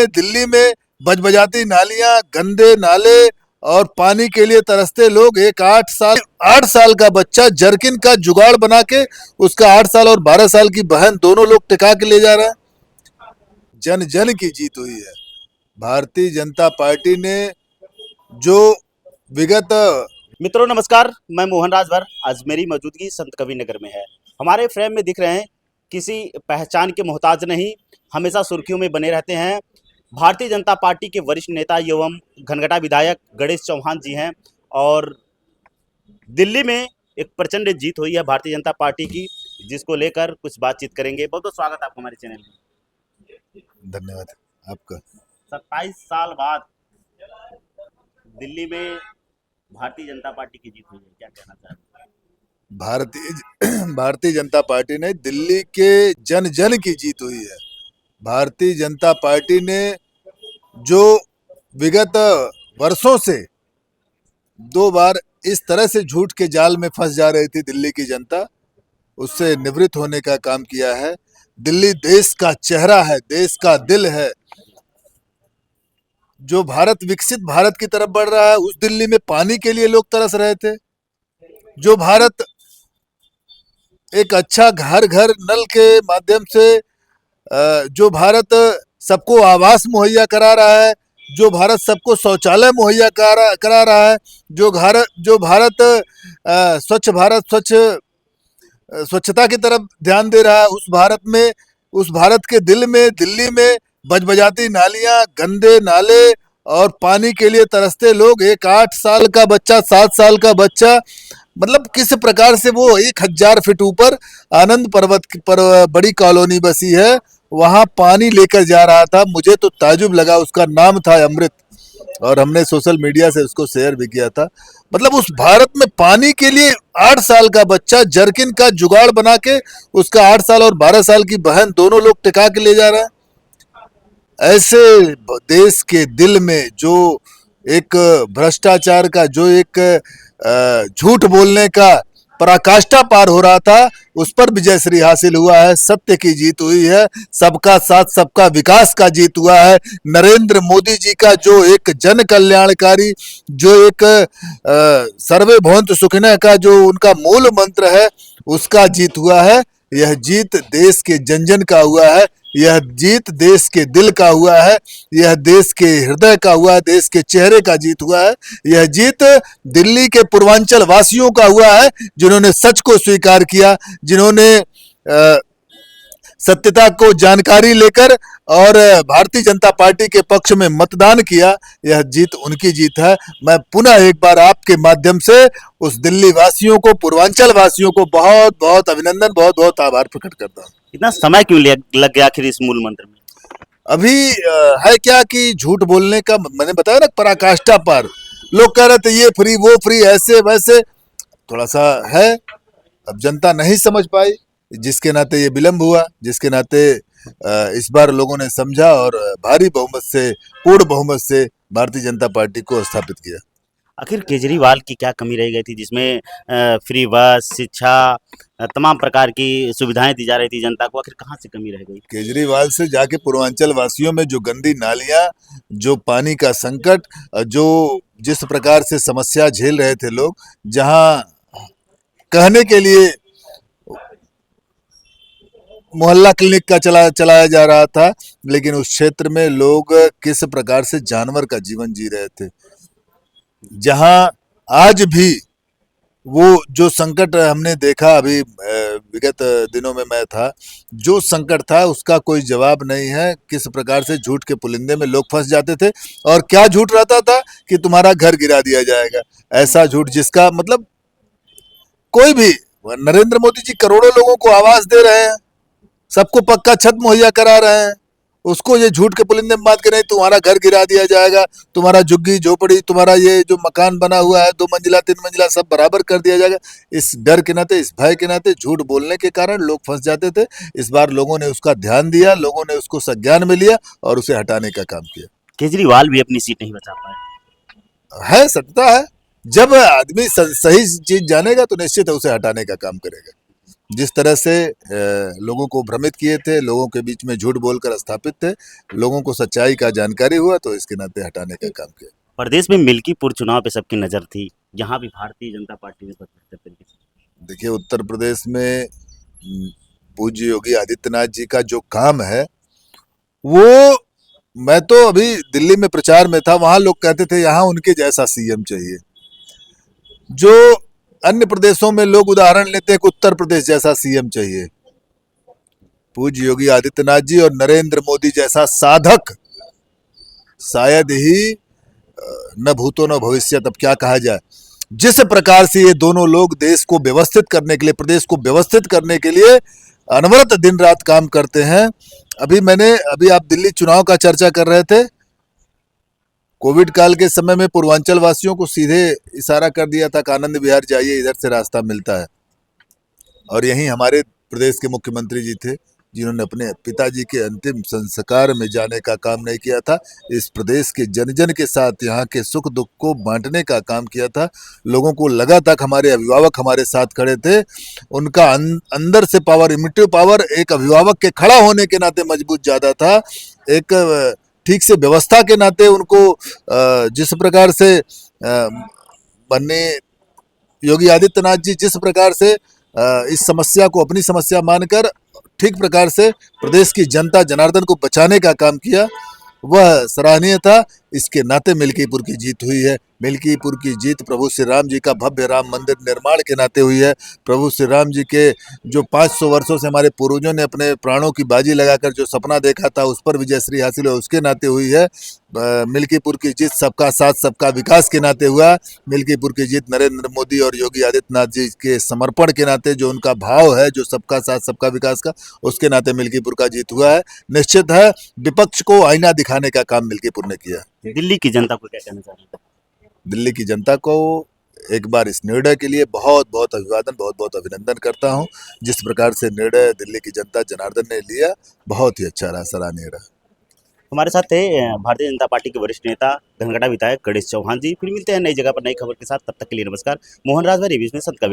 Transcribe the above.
दिल्ली में बजबजाती नालियां, गंदे नाले और पानी के लिए तरसते लोग। एक 8 साल का बच्चा जर्किन का जुगाड़ बना के उसका 8 साल और 12 साल की बहन दोनों लोग टिका के ले जा रहे हैं। जन जन की जीत हुई है। भारतीय जनता पार्टी ने जो विगत मित्रों नमस्कार, मैं मोहन राजभर। आज मेरी मौजूदगी संत कबीर नगर में है। हमारे फ्रेम में दिख रहे हैं, किसी पहचान के मोहताज नहीं, हमेशा सुर्खियों में बने रहते हैं। भारतीय जनता पार्टी के वरिष्ठ नेता एवं घनघटा विधायक गणेश चौहान जी हैं और दिल्ली में एक प्रचंड जीत हुई है भारतीय जनता पार्टी की, जिसको लेकर कुछ बातचीत करेंगे। बहुत बहुत स्वागत है आपको हमारे चैनल में। धन्यवाद आपका। 27 साल बाद दिल्ली में भारतीय जनता पार्टी की जीत हुई है, क्या कहना चाहते हैं? भारतीय जनता पार्टी ने दिल्ली के जन जन की जीत हुई है। भारतीय जनता पार्टी ने जो विगत वर्षों से 2 बार इस तरह से झूठ के जाल में फंस जा रही थी दिल्ली की जनता, उससे निवृत्त होने का काम किया है। दिल्ली देश का चेहरा है, देश का दिल है। जो भारत विकसित भारत की तरफ बढ़ रहा है, उस दिल्ली में पानी के लिए लोग तरस रहे थे। जो भारत एक अच्छा घर घर नल के माध्यम से जो भारत सबको आवास मुहैया करा रहा है, जो भारत सबको शौचालय मुहैया करा रहा है, जो भारत स्वच्छता की तरफ ध्यान दे रहा है, उस भारत के दिल में दिल्ली में बजबजाती नालियां, गंदे नाले और पानी के लिए तरसते लोग। एक 8 साल का बच्चा, 7 साल का बच्चा, मतलब किस प्रकार से वो 1000 फीट ऊपर आनंद पर्वत पर बड़ी कॉलोनी बसी है, वहां पानी लेकर जा रहा था। मुझे तो ताजुब लगा। उसका नाम था अमृत और हमने सोशल मीडिया से उसको शेयर भी किया था। मतलब उस भारत में पानी के लिए 8 साल का बच्चा जर्किन का जुगाड़ बना के उसका 8 साल और 12 साल की बहन दोनों लोग टिका के ले जा रहे हैं। ऐसे देश के दिल में जो एक भ्रष्टाचार का, जो एक झूठ बोलने का पराकाष्ठा पार हो रहा था, उस पर विजय श्री हासिल हुआ है। सत्य की जीत हुई है। सबका साथ सबका विकास का जीत हुआ है। नरेंद्र मोदी जी का जो एक जन कल्याणकारी, जो एक सर्वे भवन्तु सुखिनः का जो उनका मूल मंत्र है, उसका जीत हुआ है। यह जीत देश के जन जन का हुआ है। यह जीत देश के दिल का हुआ है। यह देश के हृदय का हुआ है, देश के चेहरे का जीत हुआ है। यह जीत दिल्ली के पूर्वांचल वासियों का हुआ है, जिन्होंने सच को स्वीकार किया, जिन्होंने सत्यता को जानकारी लेकर और भारतीय जनता पार्टी के पक्ष में मतदान किया। यह जीत उनकी जीत है। मैं पुनः एक बार आपके माध्यम से उस दिल्ली वासियों को, पूर्वांचल वासियों को बहुत बहुत अभिनंदन, बहुत बहुत आभार प्रकट करता हूँ। इतना समय क्यों लग गया आखिर इस मूल मंत्र में? अभी है क्या कि झूठ बोलने का, मैंने बताया ना, पराकाष्ठा पार। लोग कह रहे थे ये फ्री वो फ्री, ऐसे वैसे, थोड़ा सा है। अब जनता नहीं समझ पाई, जिसके नाते ये विलंब हुआ, जिसके नाते इस बार लोगों ने समझा और भारी बहुमत से, पूर्ण बहुमत से भारतीय जनता पार्टी को स्थापित किया। आखिर केजरीवाल की क्या कमी रह गई थी जिसमें फ्री बस, शिक्षा, तमाम प्रकार की सुविधाएं दी जा रही थी जनता को? आखिर कहाँ से कमी रह गई? केजरीवाल से जाके पूर्वांचल वासियों में जो गंदी नालियां, जो पानी का संकट, जो जिस प्रकार से समस्या झेल रहे थे लोग, जहां कहने के लिए मोहल्ला क्लिनिक का चलाया जा रहा था, लेकिन उस क्षेत्र में लोग किस प्रकार से जानवर का जीवन जी रहे थे। जहां आज भी वो जो संकट हमने देखा, अभी विगत दिनों में मैं था, जो संकट था उसका कोई जवाब नहीं है। किस प्रकार से झूठ के पुलिंदे में लोग फंस जाते थे, और क्या झूठ रहता था कि तुम्हारा घर गिरा दिया जाएगा। ऐसा झूठ जिसका मतलब कोई भी, नरेंद्र मोदी जी करोड़ों लोगों को आवास दे रहे हैं, सबको पक्का छत मुहैया करा रहे हैं, उसको ये झूठ के पुलिंदे में बात करें तुम्हारा घर गिरा दिया जाएगा, तुम्हारा झुग्गी झोपड़ी, तुम्हारा ये जो मकान बना हुआ है 2 मंजिला 3 मंजिला सब बराबर कर दिया जाएगा। इस डर के नाते, इस भय के नाते, झूठ बोलने के कारण लोग फंस जाते थे। इस बार लोगों ने उसका ध्यान दिया, लोगों ने उसको संज्ञान में लिया और उसे हटाने का काम किया। केजरीवाल भी अपनी सीट नहीं बचा पाए। है, सत्यता है। जब आदमी सही चीज जानेगा तो निश्चित है उसे हटाने का काम करेगा। जिस तरह से लोगों को भ्रमित किए थे, लोगों के बीच में झूठ बोलकर स्थापित थे, लोगों को सच्चाई का जानकारी हुआ तो इसके नाते हटाने का काम किया। प्रदेश में मिल्कीपुर चुनाव पे सबकी नज़र थी, यहाँ भी भारतीय जनता पार्टी ने बेहतर तरीके से। देखिए, उत्तर प्रदेश में पूज्य योगी आदित्यनाथ जी का जो काम है वो, मैं तो अभी दिल्ली में प्रचार में था, वहां लोग कहते थे यहाँ उनके जैसा सीएम चाहिए। जो अन्य प्रदेशों में लोग उदाहरण लेते हैं कि उत्तर प्रदेश जैसा सीएम चाहिए, पूज्य योगी आदित्यनाथ जी और नरेंद्र मोदी जैसा साधक शायद ही न भूतो न भविष्यत, अब क्या कहा जाए। जिस प्रकार से ये दोनों लोग देश को व्यवस्थित करने के लिए, प्रदेश को व्यवस्थित करने के लिए अनवरत दिन रात काम करते हैं। अभी आप दिल्ली चुनाव का चर्चा कर रहे थे, कोविड काल के समय में पूर्वांचल वासियों को सीधे इशारा कर दिया था कि आनंद विहार जाइए, इधर से रास्ता मिलता है। और यहीं हमारे प्रदेश के मुख्यमंत्री जी थे जिन्होंने अपने पिताजी के अंतिम संस्कार में जाने का काम नहीं किया था, इस प्रदेश के जन जन के साथ यहाँ के सुख दुख को बांटने का काम किया था। लोगों को लगा था कि हमारे अभिभावक हमारे साथ खड़े थे, उनका अंदर से पावर, इमिटिव पावर एक अभिभावक के खड़ा होने के नाते मजबूत ज़्यादा था। एक ठीक से व्यवस्था के नाते उनको जिस प्रकार से बनने योगी आदित्यनाथ जी जिस प्रकार से इस समस्या को अपनी समस्या मानकर ठीक प्रकार से प्रदेश की जनता जनार्दन को बचाने का काम किया, वह सराहनीय था। इसके नाते मिल्कीपुर की जीत हुई है। मिल्कीपुर की जीत प्रभु श्री राम जी का भव्य राम मंदिर निर्माण के नाते हुई है। प्रभु श्री राम जी के जो 500 वर्षों से हमारे पूर्वजों ने अपने प्राणों की बाजी लगाकर जो सपना देखा था, उस पर विजयश्री हासिल हुई, उसके नाते हुई है। मिल्कीपुर की जीत सबका साथ सबका विकास के नाते हुआ। मिल्कीपुर की जीत नरेंद्र मोदी और योगी आदित्यनाथ जी के समर्पण के नाते, जो उनका भाव है, जो सबका साथ सबका विकास का, उसके नाते मिल्कीपुर का जीत हुआ है। निश्चित है विपक्ष को आईना दिखाने का काम मिल्कीपुर ने किया। दिल्ली की जनता को क्या कहना चाह रहे हैं? दिल्ली की जनता को एक बार इस निर्णय के लिए बहुत बहुत अभिवादन, बहुत बहुत अभिनंदन करता हूं। जिस प्रकार से निर्णय दिल्ली की जनता जनार्दन ने लिया, बहुत ही अच्छा रहा, सराहनीय रहा। हमारे साथ थे भारतीय जनता पार्टी के वरिष्ठ नेता धनगढ़ा विधायक गणेश चौहान जी। फिर मिलते हैं नई जगह पर नई खबर के साथ, तब तक के लिए नमस्कार। मोहन राजभर, रिव्यूज में संत कवि।